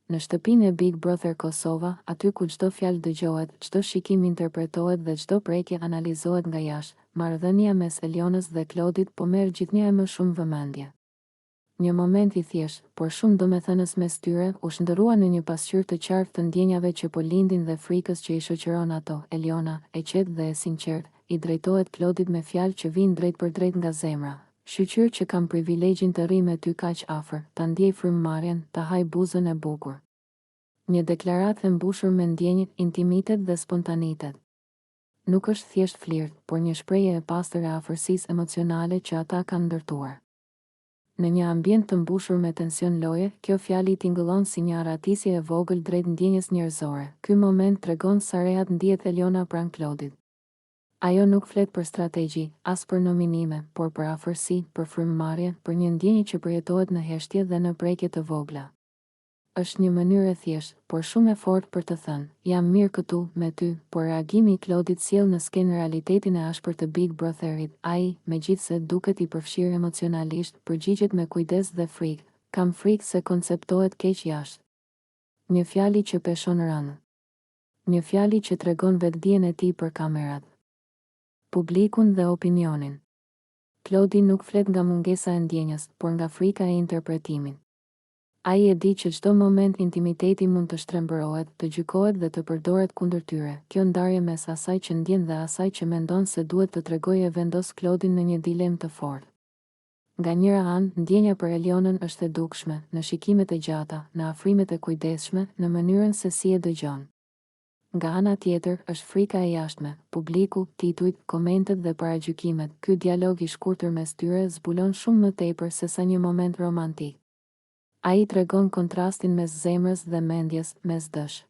Në shtëpinë e Big Brother Kosova, aty ku çdo fjalë dëgjohet, çdo shikim interpretohet dhe çdo prekje analizohet nga jashtë, marrëdhënia mes Elionës dhe Klodit po merr gjithnjë më shumë vëmendje. Një moment i thjeshtë, por shumë domethënës mes tyre, u shndërrua në një pasqyrë të qartë të ndjenjave që po lindin dhe frikës që i shoqëron ato. Eliona, e qetë dhe e sinqertë, i drejtohet Klodit me fjalë që vijnë drejt për drejt nga zemra. Shqyr që kam privilegjin të rri me ty kaq afër, ta ndjej frymëmarrjen, ta haj buzën e bukur. Një deklaratë e mbushur me ndjenjë, intimitet dhe spontanitet. Nuk është thjesht flirt, por një shprehje e pastër e afërsisë emocionale që ata kanë ndërtuar. Në një ambient të mbushur me tension loje, kjo fjalë i tingëllon si një aratisje e vogël drejt ndjenjës njerëzore. Ky moment tregon sa rehat ndihet Eliona pranë Klodit. Ajo nuk flet për strategji, as për nominime, por për afërsi, për frymëmarrje, për një ndjenjë që përjetohet në heshtje dhe në prekje të vogla. Është një mënyrë e thjeshtë, por shumë e fortë për të thënë, jam mirë këtu, me ty, por reagimi i Klodit sjell në skenë realitetin e ashpër të Big Brotherit. Ai, megjithse duket i përfshirë emocionalisht, përgjigjet me kujdes dhe frikë. Kam frikë se konceptohet keq jashtë. Një fjali që peshon rënë. Një fjali që tregon vetdijen e tij për kamerat, publikun dhe opinionin. Klodi nuk flet nga mungesa e ndjenjës, por nga frika e interpretimit. Ai e di që çdo moment intimiteti mund të shtrembërohet, të gjykohet dhe të përdoret kundër tyre. Kjo ndarje mes asaj që ndjen dhe asaj që mendon se duhet të tregojë vendos Klodin në një dilemë të fortë. Nga njëra anë, ndjenja për Elionën është e dukshme, në shikimet e gjata, në afrimet e kujdesshme, në mënyrën se si e dëgjon. Nga ana tjetër, është frika e jashtme, publiku, titujt, komentet dhe paragjykimet. Ky dialog i shkurtër mes tyre zbulon shumë më tepër se sa një moment romantik. Ai tregon kontrastin mes zemrës dhe mendjes, mes dësh.